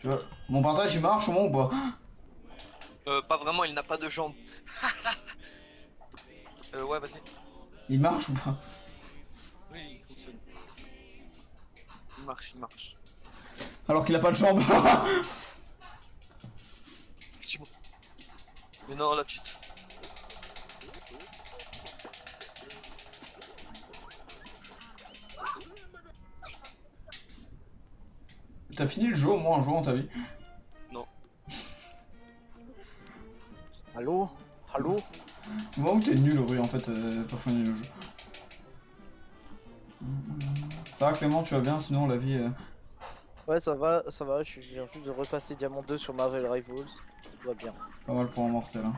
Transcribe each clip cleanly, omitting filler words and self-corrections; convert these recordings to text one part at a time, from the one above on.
Tu vois, mon partage il marche au moins ou pas? Pas vraiment, il n'a pas de jambes. Ouais, vas-y. Il marche ou pas? Oui, il fonctionne. Il marche, il marche. Alors qu'il a pas de jambes. Effectivement. Mais non, la petite. T'as fini le jeu au moins un jour dans ta vie? Non. Allô? Allô? C'est moi où t'es nul Rui en fait, pas fini le jeu. Ça va Clément, tu vas bien? Sinon la vie... Ouais, ça va, je viens juste de repasser Diamant 2 sur Marvel Rivals. Tout va bien. pas mal pour un mortel. Hein.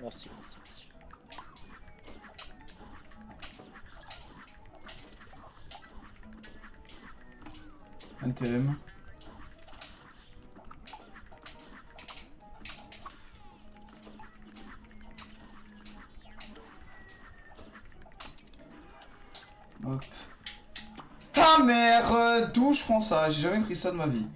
Merci, merci, merci. NTM. Hop. Ta mère, d'où je prends ça? J'ai jamais pris ça de ma vie.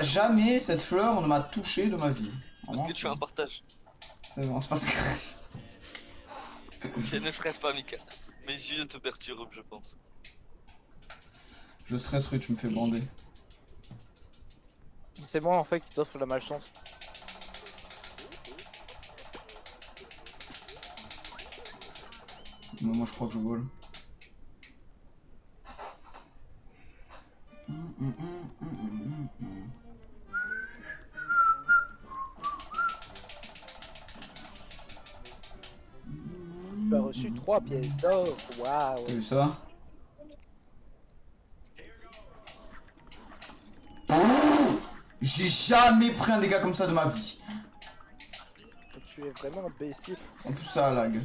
Jamais cette fleur ne m'a touché de ma vie. Parce Vraiment, que tu fais un partage. c'est bon, c'est parce que... Ok, ne stresse pas, Mika. Mes yeux te perturbent, je pense. Je stresserai, tu me fais bander. C'est moi en fait qui t'offre la malchance. Moi je crois que je vole. Tu as reçu 3 pièces d'or. Waouh. T'as vu ça? J'ai jamais pris un dégât comme ça de ma vie. Tu es vraiment imbécile. En plus ça lag.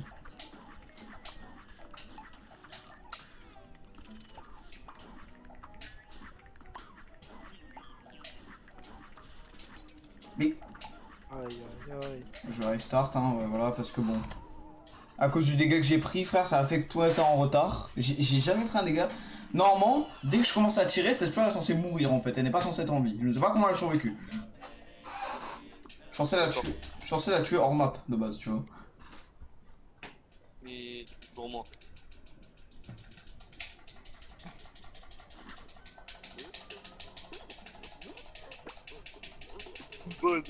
Mais Aïe aïe aïe. je vais restart, hein, ouais, voilà, parce que bon. À cause du dégât que j'ai pris, frère, ça a fait que toi t'es en retard. J'ai jamais pris un dégât. Normalement, dès que je commence à tirer, cette fleur est censée mourir en fait. Elle n'est pas censée être en vie. Je ne sais pas comment elle a survécu. Je suis censé la D'accord. tuer. Je suis censé la tuer hors map de base, tu vois. Mais pour moi. Bonne.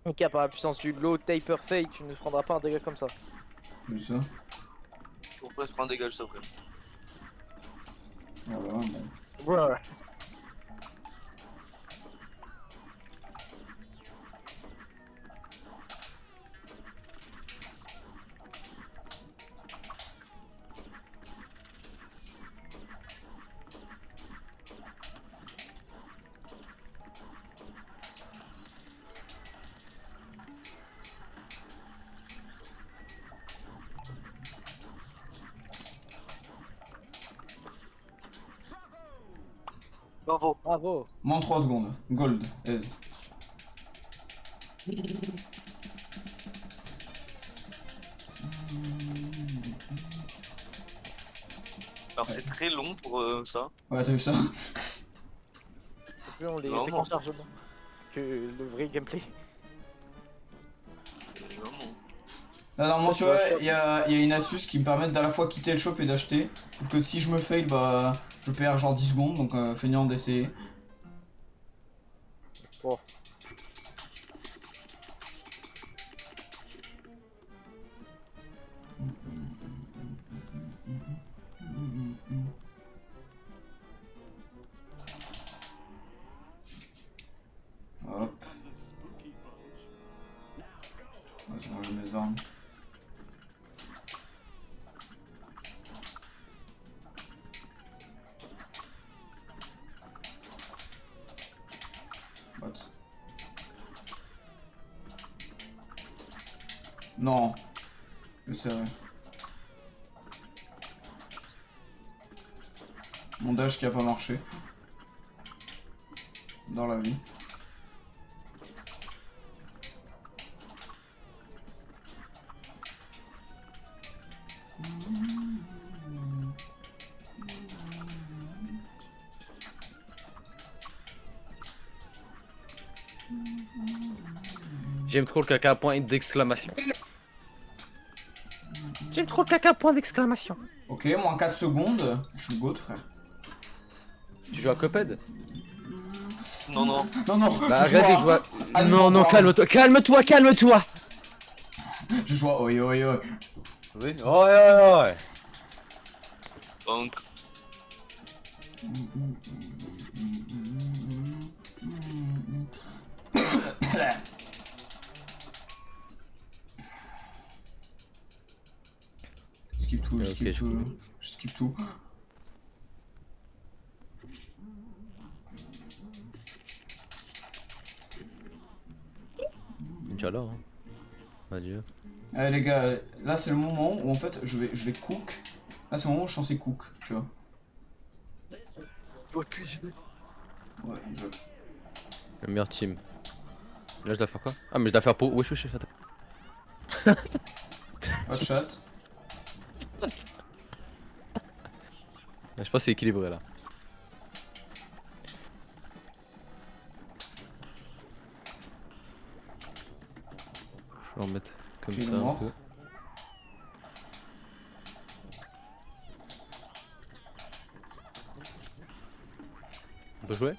Ok, par la puissance du low taper fake, tu ne prendras pas un dégât comme ça. Vu ça. Pourquoi se prendre des gages, ça, frère? Voilà, bon. Ouais. Bravo. Bravo. Moins 3 secondes. Gold. Aise. Alors, c'est très long pour ça. Ouais, t'as vu ça? C'est plus long les Vraiment. séquences chargement que le vrai gameplay. Vraiment. Là, normalement, Toi, tu tu vas vois, shop. il y a une astuce qui me permet d'à la fois quitter le shop et d'acheter. Sauf que si je me fail, bah, je perds genre 10 secondes, donc feignant d'essayer. Bon. Hop. Vas-y, moi j'ai mes armes. What? Non. C'est vrai. Mon dash qui a pas marché. Dans la vie. J'aime trop le caca, point d'exclamation. J'aime trop le caca, point d'exclamation. Ok, moins 4 secondes. Je suis le GOAT, frère. Tu joues à Cuphead? Non, non. Non, non, Bah je joue arrête de à... jouer. Ah, Non, non, pardon. calme-toi, calme-toi, calme-toi. Je joue à oi oi oi. Oui, ouais. Donc, Je skip tout, je Ok, skip je tout. Je skip tout. Inch'Allah, hein. Adieu. Allez les gars, là c'est le moment où en fait je vais cook. Là c'est le moment où je suis censé cook, tu vois. faut cuisiner. Ouais, exact. Le meilleur team. Là, je dois faire quoi? Ah, mais je dois faire pour. Wesh, attends. Pas de chat. Je pense que c'est équilibré là. Je vais en mettre comme Ok, il est ça un mort. peu. On peut jouer?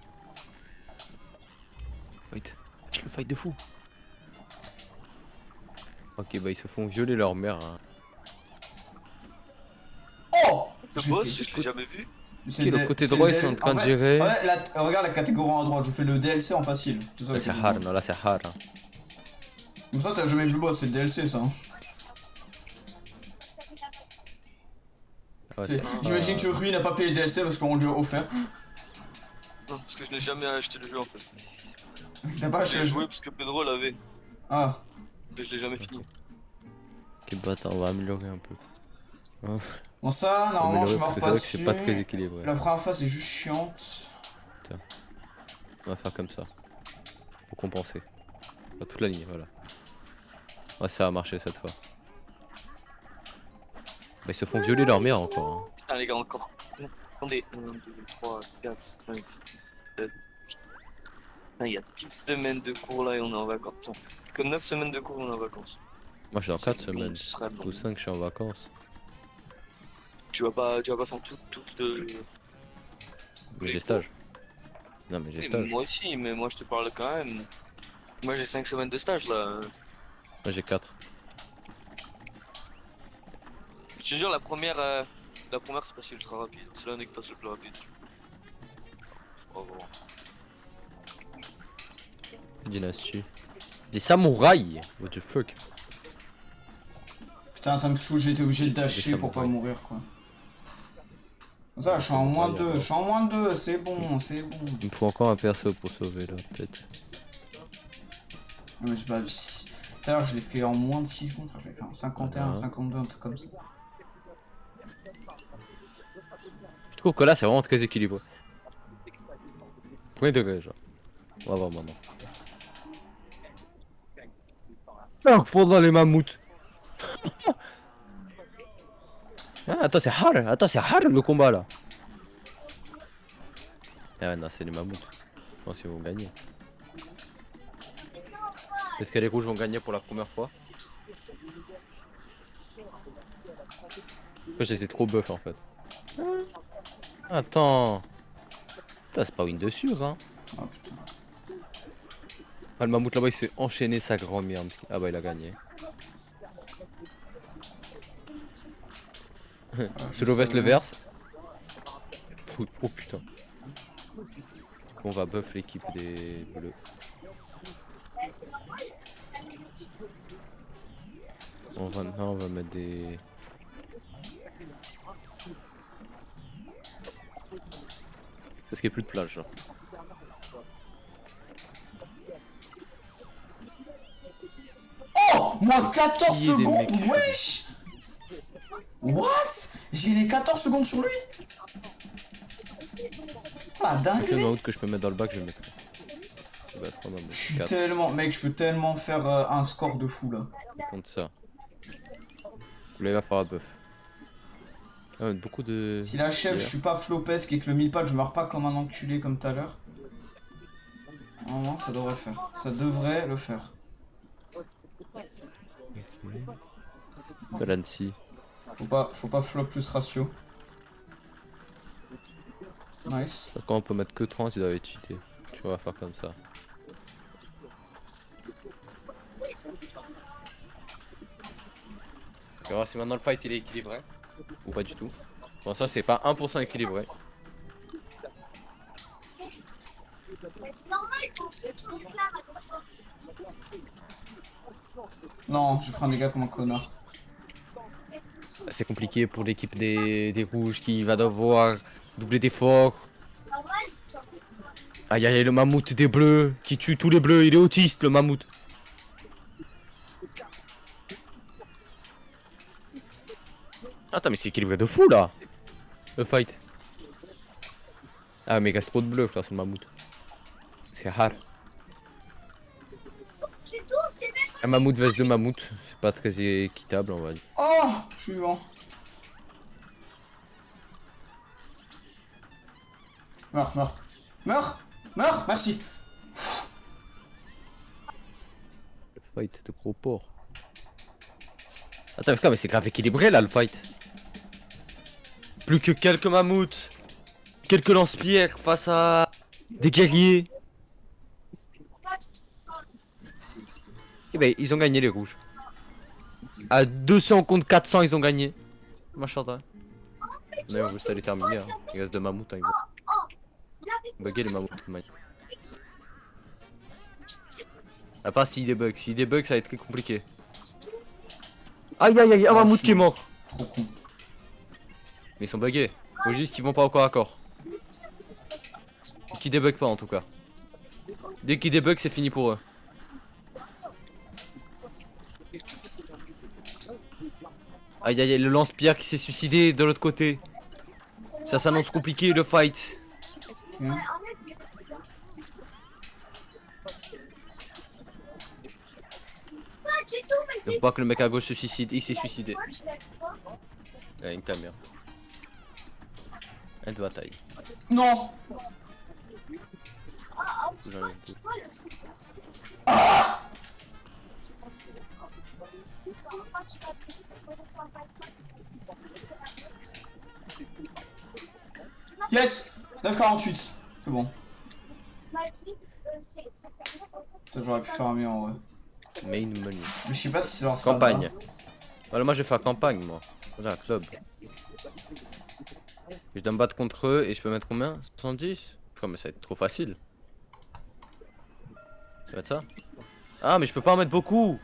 Fight. Le fight de fou. Ok, bah ils se font violer leur mère. Hein. Oh, Ce je l'ai boss, fait. je l'ai jamais vu. C'est Ok, le côté droit, ils sont en train de gérer. Ouais, là, regarde la catégorie en droite, je fais le DLC en facile. C'est ça Là la c'est catégorie. hard, non là c'est hard. Hein. Comme ça, t'as jamais vu le boss, c'est le DLC ça. Hein. Ouais, c'est J'imagine que Rui n'a pas payé le DLC parce qu'on lui a offert. Non, parce que je n'ai jamais acheté le jeu en fait. T'as pas Je acheté l'ai le joué jeu. parce que Pedro l'avait, Ah, mais je l'ai jamais fini. Ok, bah attends, on va améliorer un peu. Oh, bon ça, on va normalement je améliorer parce meurs que c'est pas vrai que c'est dessus. pas très équilibré. La première fois c'est juste chiante. On va faire comme ça. Pour compenser. Pas toute la ligne, voilà. Ouais, ça a marché cette fois. Bah ils se font violer leur mère encore. Hein. Putain, les gars, encore. Attendez, 1, 2, 3, 4, 5, 6, 7. Putain, il y a 10 semaines de cours là et on est en vacances. Attends, plus que 9 semaines de cours, on est en vacances. Moi je suis dans C'est 4 long, semaines. ce sera long. Ou 5 je suis en vacances. Tu vas pas faire tout le. Mais les j'ai cours. stage. Non mais j'ai Et stage. moi aussi, mais moi je te parle quand même. Moi j'ai 5 semaines de stage là. Moi j'ai 4. Je te jure, la première c'est passé ultra rapide. C'est l'année qui passe le plus rapide. Faut voir. Dynastie. Des samouraïs! What the fuck? Putain, ça me saoule, j'ai été obligé de dasher pour pas samouraïs. mourir quoi. Ça, je suis en moins 2, je suis en moins 2, c'est bon, c'est bon. Il me faut encore un perso pour sauver là, peut-être. Ouais, je bats. Tout à l'heure, je l'ai fait en moins de 6 secondes, je l'ai fait en 51, Ah. 52, un truc comme ça. Je trouve que là c'est vraiment très équilibré. Premier degré, genre. On va voir maintenant. Ah, pendant les mammouths! Ah, attends, c'est hard le combat là! Ah ouais, non, c'est les mammouths. Je pense qu'ils vont gagner. Est-ce que les rouges vont gagner pour la première fois? Après, je les ai trop buff en fait. Attends! Putain, c'est pas win dessus, hein! Oh putain. Ah, le mammouth là-bas il s'est enchaîné sa grand merde. Ah bah il a gagné. Je le le verse. Oh putain. On va buff l'équipe des bleus. On va mettre des... Parce qu'il n'y a plus de plage là. Oh, moins 14 Qui est des secondes, mecs wesh. What? J'ai les 14 secondes sur lui? Ah, Le dingue. Mammouth que je peux mettre dans le bac, je vais mettre. Bah, 3 Je mammouths. suis 4 tellement... Mec, je peux tellement faire un score de fou, là. contre ça. Vous l'avez faire à bœuf. Ah, beaucoup de. Si la chef, je suis pas flopesque et que le mille pattes, je meurs pas comme un enculé comme tout à l'heure. Normalement, ça devrait le faire. Ça devrait le faire. Balancy. Faut pas flop plus ratio. Nice. Quand on peut mettre que 30, il doit être cheaté. Tu vas faire comme ça. On va voir si maintenant le fight il est équilibré. Ou pas du tout. Bon, ça c'est pas 1% équilibré. C'est normal pour ceux qui réclament. Non, je prends des gars comme un connard. C'est compliqué pour l'équipe des rouges qui va devoir doubler d'efforts. Aïe aïe aïe, le mammouth des bleus qui tue tous les bleus, il est autiste le mammouth. Attends, mais c'est équilibré de fou là, le fight. Ah, mais il reste trop de bleus, frère, sur le mammouth. C'est rare. Un mammouth vs 2 mammouths, c'est pas très équitable, on va dire. Oh, je suis vivant. Meurs, meurs. Meurs, meurs, merci. Le fight de gros porc. Attends, putain, mais c'est grave équilibré là le fight. Plus que quelques mammouths, quelques lance-pierres face à des guerriers. Et ben ils ont gagné les rouges. À 200 contre 400 ils ont gagné. Machallah. Mais on veut ça les terminer. Hein. Il reste 2 mammouths. Hein, ils vont bugger les mammouths. À part s'il débug. S'il débug ça va être très compliqué. Aïe aïe aïe, un mammouth qui est mort. Trop con. Mais ils sont buggés. Faut juste qu'ils vont pas encore à corps. Qu'ils débug pas en tout cas. Dès qu'ils débug c'est fini pour eux. Aïe aïe aïe, le lance-pierre qui s'est suicidé de l'autre côté. Ça s'annonce compliqué le fight. Ok. Je vois que le mec à gauche se suicide, il s'est suicidé. Une ta mère. Une bataille. Non. J'en ai deux. Yes. 9,48. C'est bon. Peut-être j'aurais pu faire mieux en vrai. Main money. Mais je sais pas si c'est leur Campagne. Voilà, moi je vais faire campagne moi. J'ai un club. Je dois me battre contre eux et je peux mettre combien? 70? Frère, mais ça va être trop facile. Ça va être ça? Ah, mais je peux pas en mettre beaucoup.